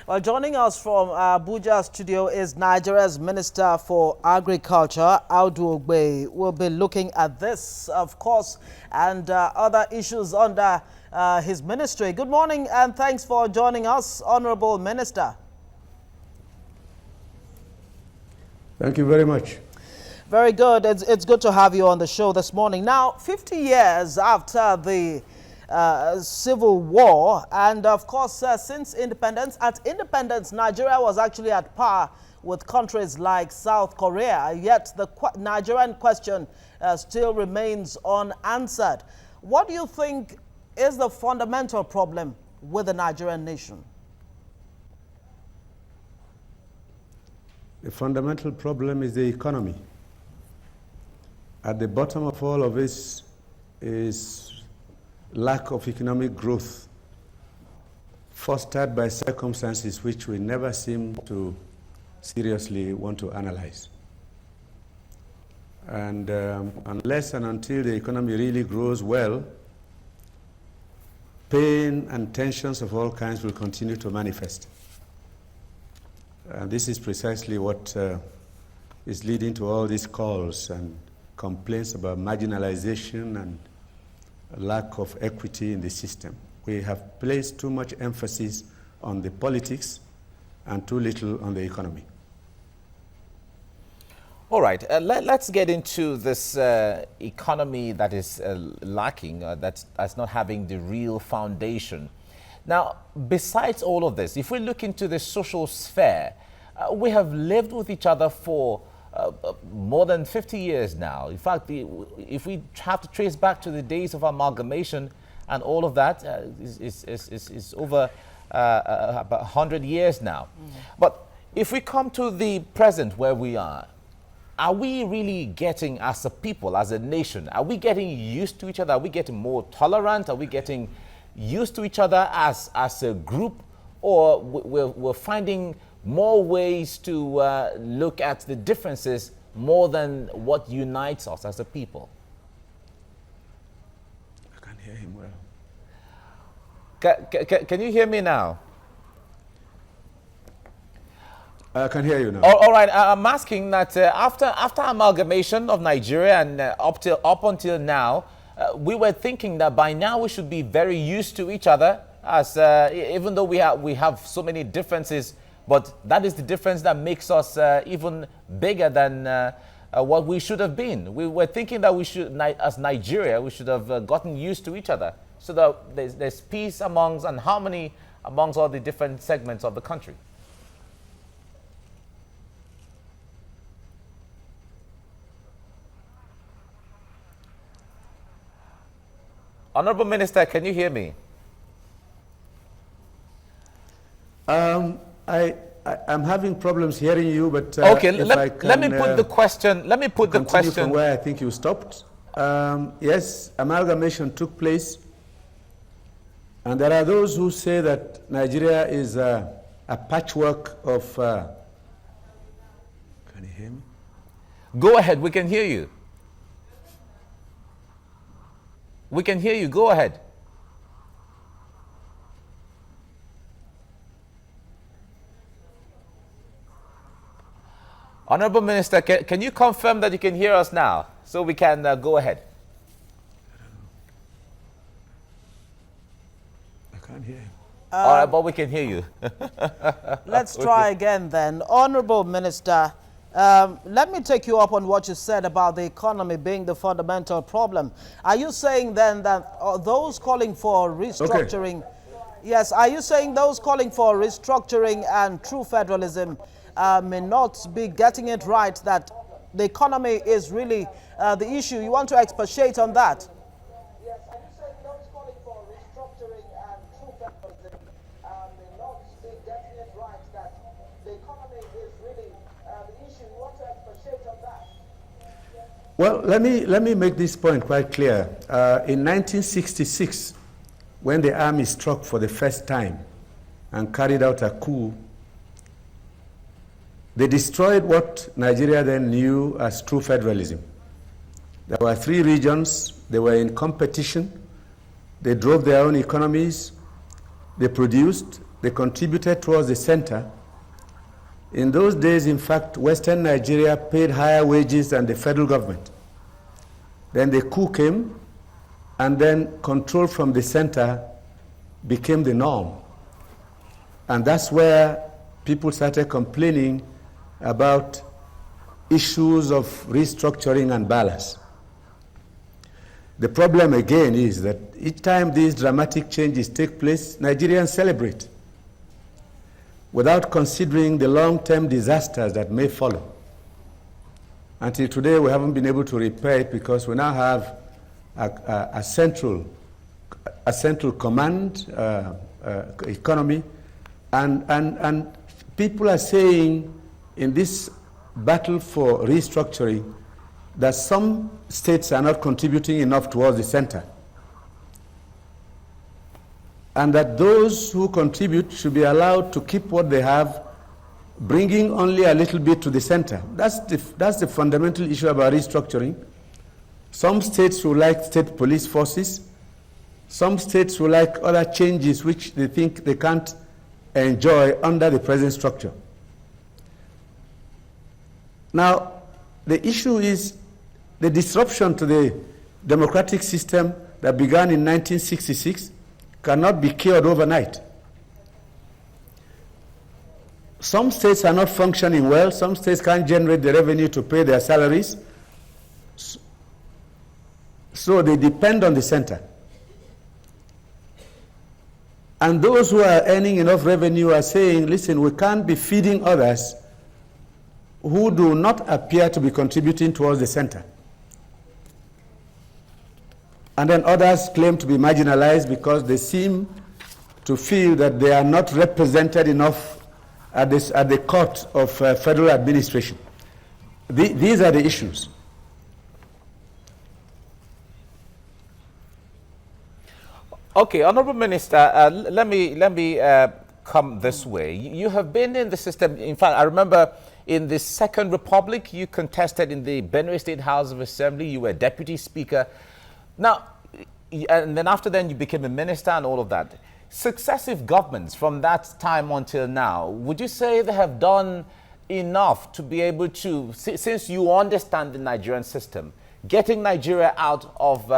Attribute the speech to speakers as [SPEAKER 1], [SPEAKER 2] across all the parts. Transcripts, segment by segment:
[SPEAKER 1] Well, joining us from Abuja studio is Nigeria's Minister for Agriculture, Audu Ogbeh. We'll be looking at this, of course, and other issues under his ministry. Good morning and thanks for joining us, Honorable Minister.
[SPEAKER 2] Thank you very much.
[SPEAKER 1] Very good. It's good to have you on the show this morning. Now, 50 years after the Civil War, and of course, since independence, Nigeria was actually at par with countries like South Korea, yet the Nigerian question still remains unanswered. What do you think is the fundamental problem with the Nigerian nation?
[SPEAKER 2] The fundamental problem is the economy. At the bottom of all of this is lack of economic growth fostered by circumstances which we never seem to seriously want to analyze. And unless and until the economy really grows well, pain and tensions of all kinds will continue to manifest. And this is precisely what is leading to all these calls and complaints about marginalization and lack of equity in the system. We have placed too much emphasis on the politics and too little on the economy.
[SPEAKER 3] All right, let's get into this economy that is lacking, that's not having the real foundation. Now, besides all of this, if we look into the social sphere, we have lived with each other for more than 50 years now. In fact, if we have to trace back to the days of amalgamation and all of that, is over about 100 years now. But if we come to the present where we are we really getting, as a people, as a nation, are we getting used to each other? Are we getting more tolerant? Are we getting used to each other as a group? Or we're finding more ways to look at the differences more than what unites us as a people?
[SPEAKER 2] I can't hear him well.
[SPEAKER 3] Can you hear me now?
[SPEAKER 2] I can hear you now.
[SPEAKER 3] All right, I'm asking that after amalgamation of Nigeria and up until now, we were thinking that by now we should be very used to each other, as even though we have so many differences, but that is the difference that makes us even bigger than what we should have been. We were thinking that we should, as Nigeria, we should have gotten used to each other, so that there's peace amongst and harmony amongst all the different segments of the country. Honorable Minister, can you hear me?
[SPEAKER 2] I'm having problems hearing you, but
[SPEAKER 3] okay. Let me put the question. Let me put the question
[SPEAKER 2] from where I think you stopped. Yes, amalgamation took place, and there are those who say that Nigeria is a patchwork of. Can you hear me?
[SPEAKER 3] Go ahead. We can hear you. We can hear you. Go ahead. Honorable Minister, can you confirm that you can hear us now so we can go ahead?
[SPEAKER 2] I can't hear you.
[SPEAKER 3] All right, but we can hear you.
[SPEAKER 1] Let's try again then. Honorable Minister, let me take you up on what you said about the economy being the fundamental problem. Are you saying then that those calling for restructuring, yes, are you saying those calling for restructuring and true federalism may not be getting it right, that the economy is really the issue? You want to expatiate on that?
[SPEAKER 4] Yes, are you saying those calling for restructuring and true federalism may not be getting it right, that the economy is really the issue? You want to expatiate on that?
[SPEAKER 2] Well, let me make this point quite clear. In 1966, when the army struck for the first time and carried out a coup, they destroyed what Nigeria then knew as true federalism. There were 3 regions. They were in competition. They drove their own economies. They produced. they contributed towards the center. In those days, in fact, Western Nigeria paid higher wages than the federal government. Then the coup came, and then control from the center became the norm. And that's where people started complaining about issues of restructuring and balance. The problem again is that each time these dramatic changes take place, Nigerians celebrate without considering the long-term disasters that may follow. Until today, we haven't been able to repair it because we now have a central command economy, and people are saying in this battle for restructuring that some states are not contributing enough towards the center, and that those who contribute should be allowed to keep what they have, bringing only a little bit to the center. That's the fundamental issue about restructuring. Some states will like state police forces. Some states will like other changes which they think they can't enjoy under the present structure. Now, the issue is the disruption to the democratic system that began in 1966 cannot be cured overnight. Some states are not functioning well. Some states can't generate the revenue to pay their salaries. So they depend on the center. And those who are earning enough revenue are saying, listen, we can't be feeding others who do not appear to be contributing towards the center. And then others claim to be marginalized because they seem to feel that they are not represented enough at the court of federal administration. These are the issues.
[SPEAKER 3] Okay, Honorable Minister, let me come this way. You have been in the system. In fact, I remember in the Second Republic, you contested in the Benue State House of Assembly. You were Deputy Speaker. Now, and then after then, you became a minister and all of that. Successive governments from that time until now, would you say they have done enough to be able to, since you understand the Nigerian system, getting Nigeria out of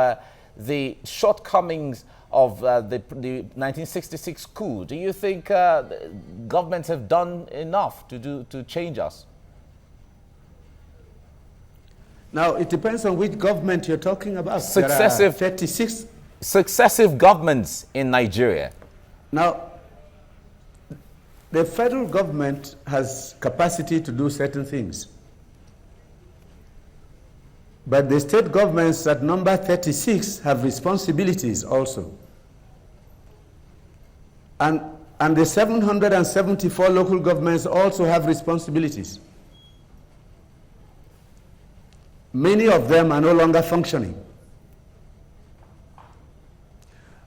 [SPEAKER 3] the shortcomings of the 1966 coup? Do you think governments have done enough to change us?
[SPEAKER 2] Now, it depends on which government you're talking about.
[SPEAKER 3] Successive,
[SPEAKER 2] there are 36
[SPEAKER 3] successive governments in Nigeria.
[SPEAKER 2] Now, the federal government has capacity to do certain things. But the state governments at number 36 have responsibilities also. And the 774 local governments also have responsibilities. Many of them are no longer functioning.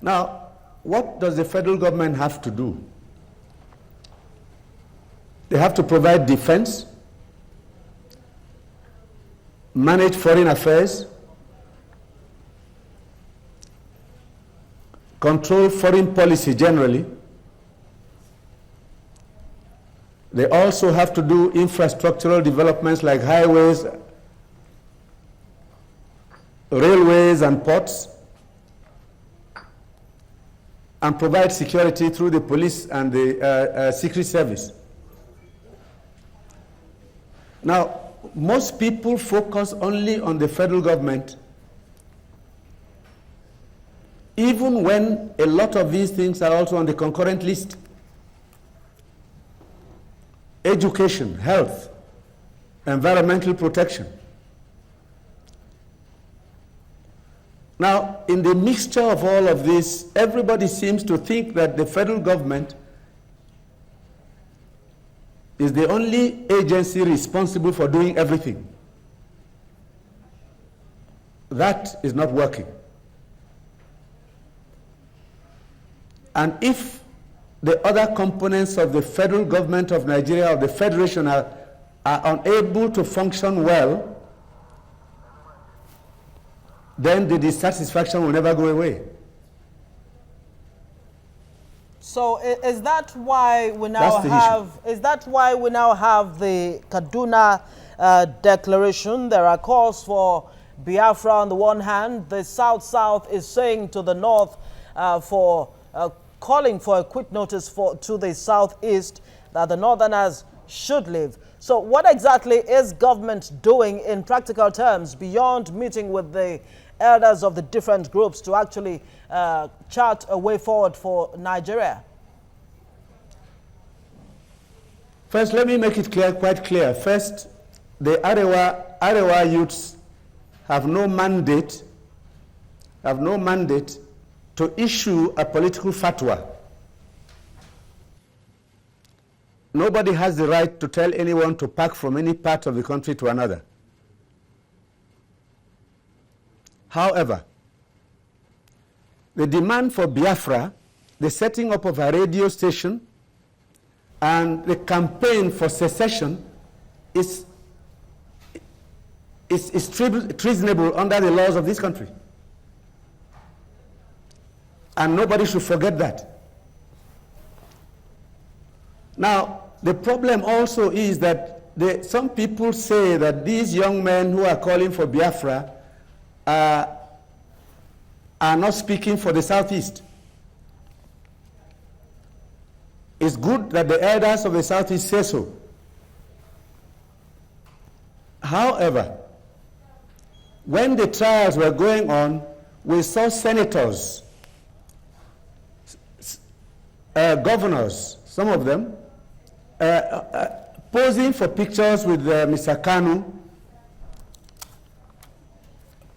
[SPEAKER 2] Now, what does the federal government have to do? They have to provide defense, manage foreign affairs, control foreign policy generally. They also have to do infrastructural developments like highways, railways, and ports, and provide security through the police and the Secret Service. Now, most people focus only on the federal government, even when a lot of these things are also on the concurrent list. Education, health, environmental protection. Now, in the mixture of all of this, everybody seems to think that the federal government is the only agency responsible for doing everything. That is not working. And if the other components of the federal government of Nigeria, or the federation, are unable to function well, then the dissatisfaction will never go away.
[SPEAKER 1] So is that why we now
[SPEAKER 2] That's the
[SPEAKER 1] have? Is that why we now have the Kaduna Declaration? There are calls for Biafra on the one hand. The South is saying to the North for calling for a quick notice to the Southeast that the Northerners should leave. So what exactly is government doing in practical terms beyond meeting with the elders of the different groups to actually chart a way forward for Nigeria?
[SPEAKER 2] First, let me make it quite clear. First, the Arewa youths have no mandate to issue a political fatwa. Nobody has the right to tell anyone to pack from any part of the country to another. However, the demand for Biafra, the setting up of a radio station, and the campaign for secession is treasonable under the laws of this country. And nobody should forget that. Now, the problem also is that some people say that these young men who are calling for Biafra are not speaking for the Southeast. It's good that the elders of the Southeast say so. However, when the trials were going on, we saw senators, governors, some of them, posing for pictures with Mr. Kanu.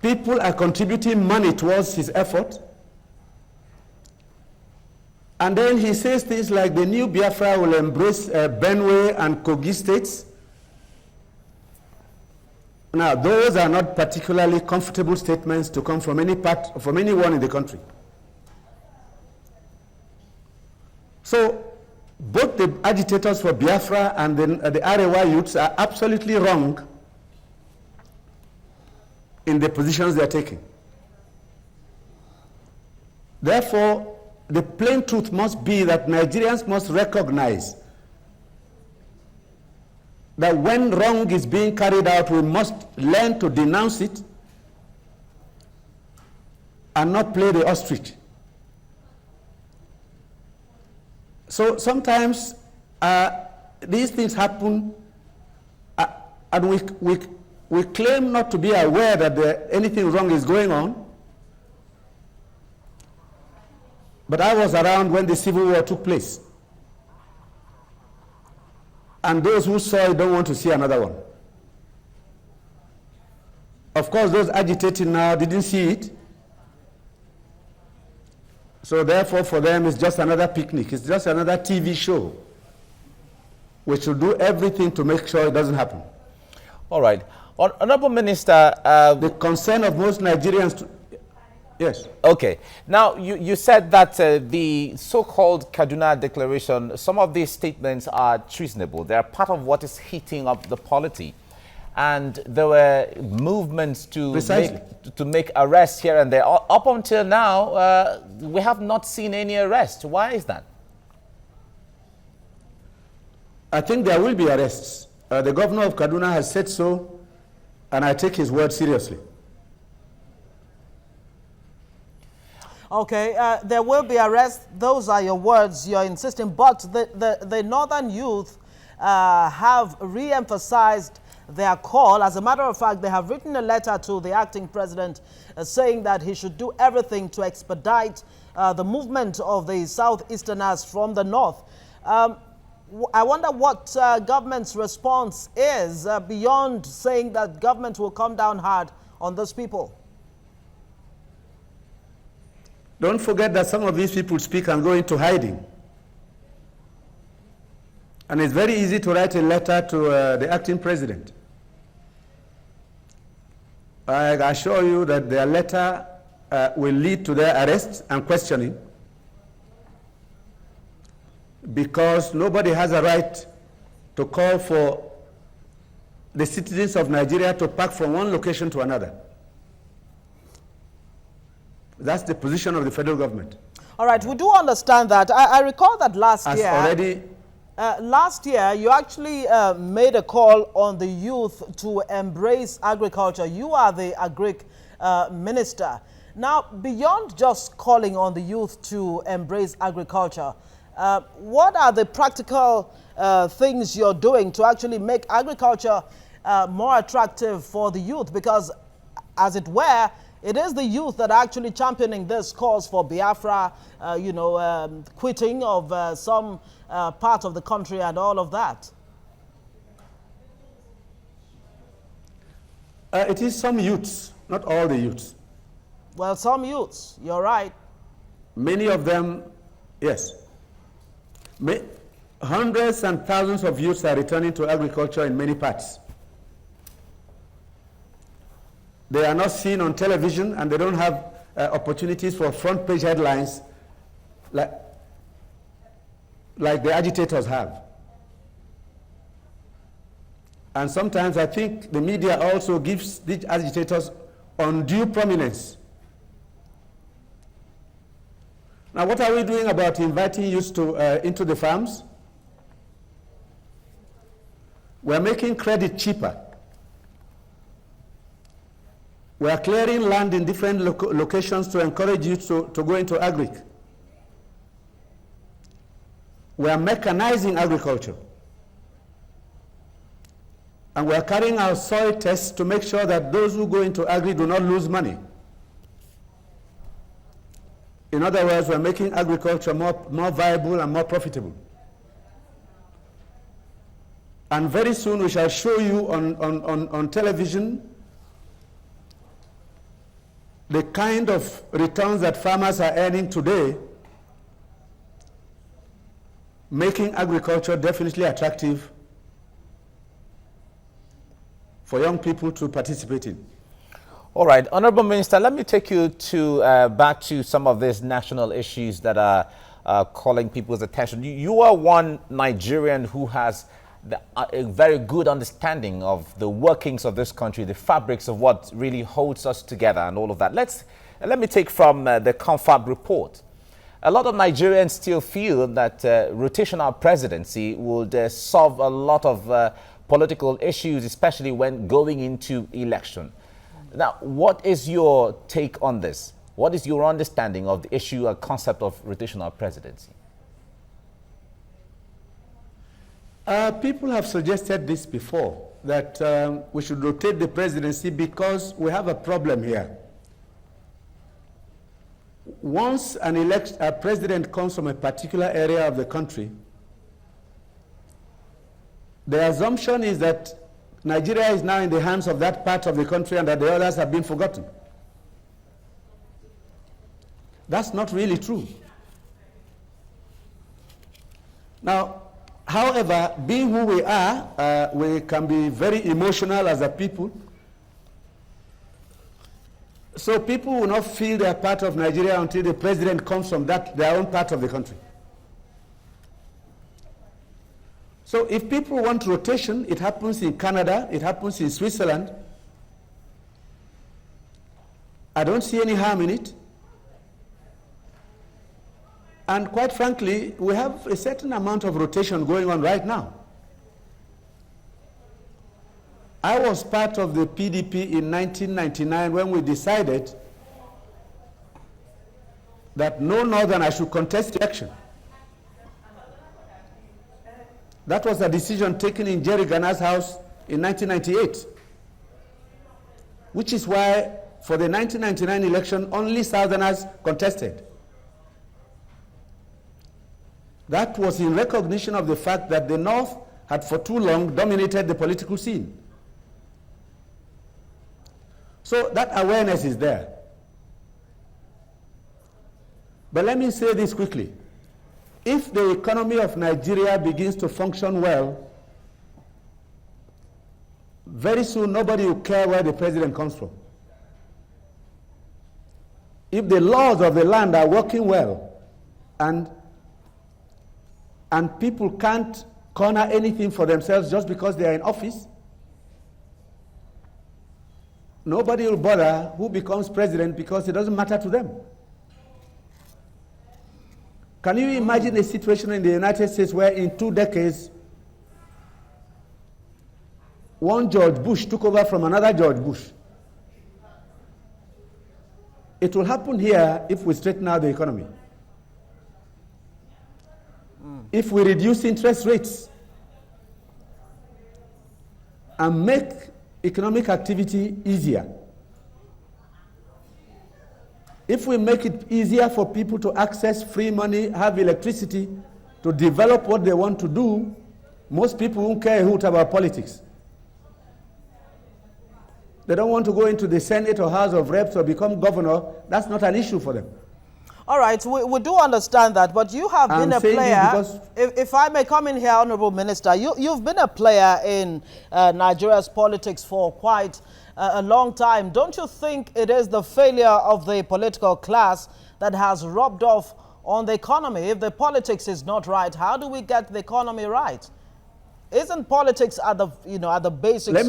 [SPEAKER 2] People are contributing money towards his effort. And then he says things like the new Biafra will embrace Benue and Kogi states. Now, those are not particularly comfortable statements to come from anyone in the country. So, both the agitators for Biafra and the Arewa youths are absolutely wrong in the positions they are taking. Therefore, the plain truth must be that Nigerians must recognize that when wrong is being carried out, we must learn to denounce it and not play the ostrich. So sometimes these things happen and we claim not to be aware that anything wrong is going on. But I was around when the Civil War took place. And those who saw it don't want to see another one. Of course, those agitating now didn't see it. So therefore, for them, it's just another picnic. It's just another TV show. We should do everything to make sure it doesn't happen.
[SPEAKER 3] All right. Honorable Minister...
[SPEAKER 2] the concern of most Nigerians... Yes.
[SPEAKER 3] Okay. Now, you said that the so-called Kaduna Declaration, some of these statements are treasonable. They are part of what is heating up the polity. And there were movements to make arrests here and there. Up until now, we have not seen any arrest. Why is that?
[SPEAKER 2] I think there will be arrests. The governor of Kaduna has said so, and I take his word seriously.
[SPEAKER 1] Okay, there will be arrests. Those are your words. You're insisting. But the northern youth have re-emphasized their call. As a matter of fact, they have written a letter to the acting president saying that he should do everything to expedite the movement of the Southeasterners from the north. I wonder what government's response is beyond saying that government will come down hard on those people.
[SPEAKER 2] Don't forget that some of these people speak and go into hiding. And it's very easy to write a letter to the acting president. I assure you that their letter will lead to their arrest and questioning, because nobody has a right to call for the citizens of Nigeria to pack from one location to another. That's the position of the federal government.
[SPEAKER 1] All right, we do understand that. I recall that last
[SPEAKER 2] As
[SPEAKER 1] year.
[SPEAKER 2] already
[SPEAKER 1] Last year, you actually made a call on the youth to embrace agriculture. You are the agric minister. Now, beyond just calling on the youth to embrace agriculture, what are the practical things you're doing to actually make agriculture more attractive for the youth? Because, as it were, it is the youth that are actually championing this cause for Biafra, quitting of some part of the country and all of that.
[SPEAKER 2] it is some youths, not all the youths.
[SPEAKER 1] Well, some youths, you're right.
[SPEAKER 2] Many of them, yes. Hundreds and thousands of youths are returning to agriculture in many parts. They are not seen on television and they don't have opportunities for front page headlines like the agitators have. And sometimes I think the media also gives these agitators undue prominence. Now, what are we doing about inviting youth into the farms? We're making credit cheaper. We are clearing land in different locations to encourage youth to go into agric. We are mechanizing agriculture. And we are carrying out soil tests to make sure that those who go into agri do not lose money. In other words, we are making agriculture more viable and more profitable. And very soon we shall show you on television the kind of returns that farmers are earning today, making agriculture definitely attractive for young people to participate in.
[SPEAKER 3] All right, Honorable Minister, let me take you to back to some of these national issues that are calling people's attention. You are one Nigerian who has a very good understanding of the workings of this country, the fabrics of what really holds us together and all of that. Let me take from the Confab report. A lot of Nigerians still feel that rotational presidency would solve a lot of political issues, especially when going into election. Now, what is your take on this? What is your understanding of the issue and concept of rotational presidency?
[SPEAKER 2] People have suggested this before, that we should rotate the presidency because we have a problem here. Once a president comes from a particular area of the country, the assumption is that Nigeria is now in the hands of that part of the country and that the others have been forgotten. That's not really true. Now, however, being who we are, we can be very emotional as a people. So people will not feel they are part of Nigeria until the president comes from their own part of the country. So if people want rotation, it happens in Canada, it happens in Switzerland. I don't see any harm in it. And quite frankly, we have a certain amount of rotation going on right now. I was part of the PDP in 1999 when we decided that no northerner should contest the election. That was a decision taken in Jerry Gana's house in 1998, which is why for the 1999 election, only southerners contested. That was in recognition of the fact that the North had for too long dominated the political scene. So that awareness is there. But let me say this quickly. If the economy of Nigeria begins to function well, very soon nobody will care where the president comes from. If the laws of the land are working well and people can't corner anything for themselves just because they are in office, nobody will bother who becomes president because it doesn't matter to them. Can you imagine a situation in the United States where in 2 decades, one George Bush took over from another George Bush? It will happen here if we straighten out the economy. If we reduce interest rates and make economic activity easier. If we make it easier for people to access free money, have electricity, to develop what they want to do, most people won't care a hoot about politics. They don't want to go into the Senate or House of Reps or become governor. That's not an issue for them.
[SPEAKER 1] All right, we do understand that, but you have been a player. If I may come in here, Honorable Minister, you've been a player in Nigeria's politics for quite a long time. Don't you think it is the failure of the political class that has rubbed off on the economy? If the politics is not right, how do we get the economy right? Isn't politics at the at the basics of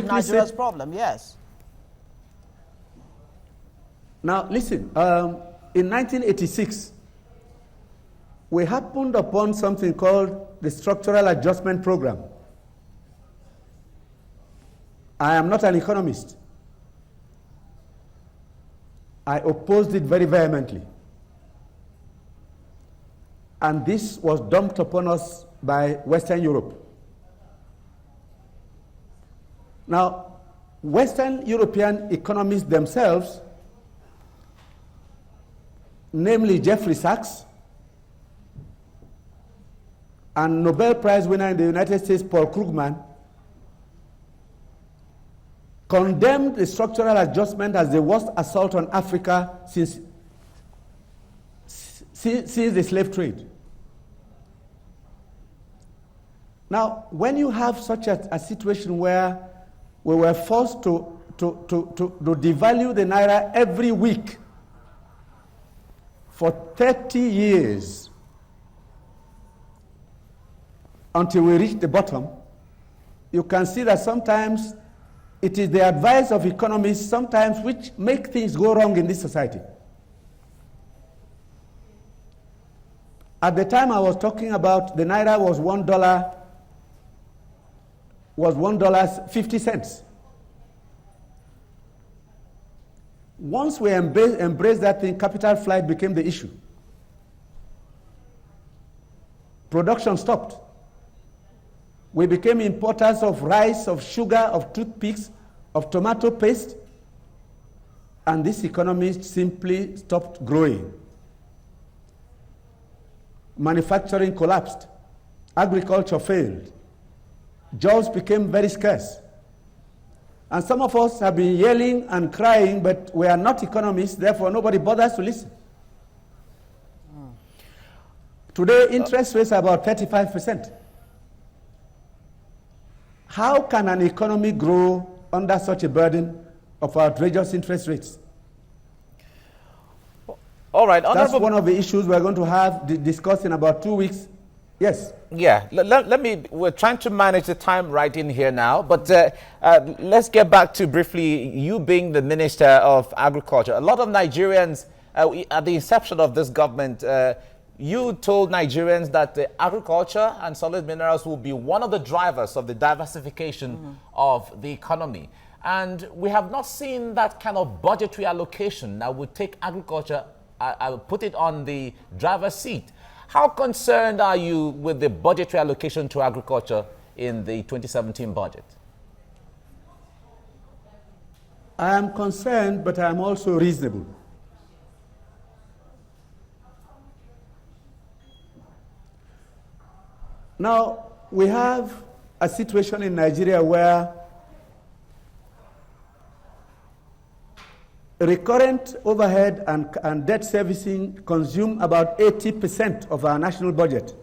[SPEAKER 1] Nigeria's problem? Yes.
[SPEAKER 2] Now listen. In 1986, we happened upon something called the Structural Adjustment Program. I am not an economist. I opposed it very vehemently. And this was dumped upon us by Western Europe. Now, Western European economists themselves, namely Jeffrey Sachs and Nobel Prize winner in the United States, Paul Krugman, condemned the structural adjustment as the worst assault on Africa since the slave trade. Now, when you have such a situation where we were forced to devalue the naira every week for 30 years until we reach the bottom, you can see that sometimes it is the advice of economists sometimes which make things go wrong in this society. At the time I was talking about, the naira was $1.50. Once we embraced that thing, capital flight became the issue. Production stopped. We became importers of rice, of sugar, of toothpicks, of tomato paste, and this economy simply stopped growing. Manufacturing collapsed. Agriculture failed. Jobs became very scarce. And some of us have been yelling and crying, but we are not economists, therefore nobody bothers to listen. Today, interest rates are about 35%. How can an economy grow under such a burden of outrageous interest rates?
[SPEAKER 3] All right.
[SPEAKER 2] That's one of the issues we're going to have discussed in about 2 weeks. Yes.
[SPEAKER 3] Yeah. We're trying to manage the time right in here now, but let's get back to briefly you being the Minister of Agriculture. A lot of Nigerians, at the inception of this government, you told Nigerians that agriculture and solid minerals will be one of the drivers of the diversification of the economy. And we have not seen that kind of budgetary allocation that would take agriculture, put it on the driver's seat. How concerned are you with the budgetary allocation to agriculture in the 2017 budget?
[SPEAKER 2] I am concerned, but I am also reasonable. Now, we have a situation in Nigeria where recurrent overhead and debt servicing consume about 80% of our national budget.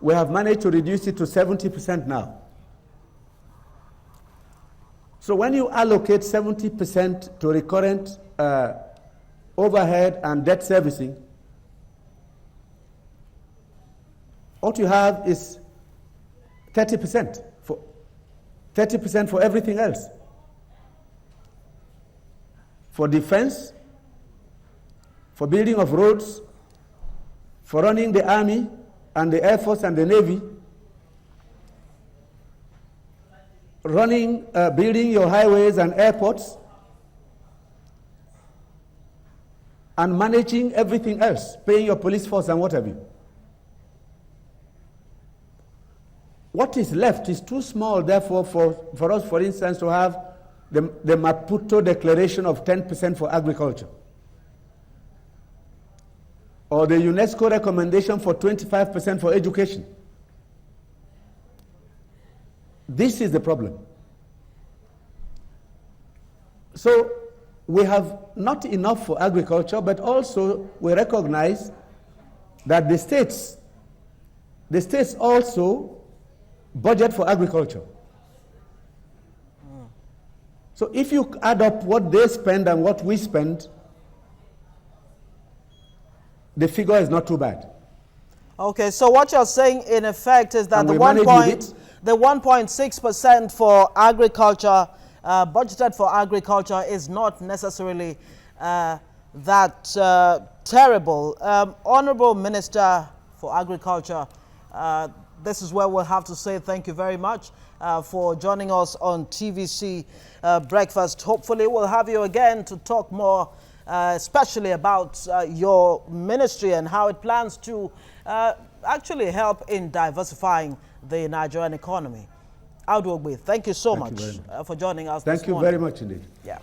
[SPEAKER 2] We have managed to reduce it to 70% now. So when you allocate 70% to recurrent overhead and debt servicing, what you have is 30% for everything else. For defense, for building of roads, for running the army and the air force and the navy, building your highways and airports, and managing everything else, paying your police force and what have you. What is left is too small, therefore, for us, for instance, to have the Maputo Declaration of 10% for agriculture, or the UNESCO recommendation for 25% for education. This is the problem. So we have not enough for agriculture, but also we recognize that the states also budget for agriculture. So if you add up what they spend and what we spend, the figure is not too bad.
[SPEAKER 1] Okay, so what you're saying in effect is that the 1.6% for agriculture, budgeted for agriculture, is not necessarily that terrible. Honorable Minister for Agriculture, this is where we'll have to say thank you very much for joining us on TVC Breakfast. Hopefully we'll have you again to talk more, especially about your ministry and how it plans to actually help in diversifying the Nigerian economy. Audu Ogbeh, thank you so much for joining us this morning.
[SPEAKER 2] Thank you very much indeed.
[SPEAKER 1] Yeah.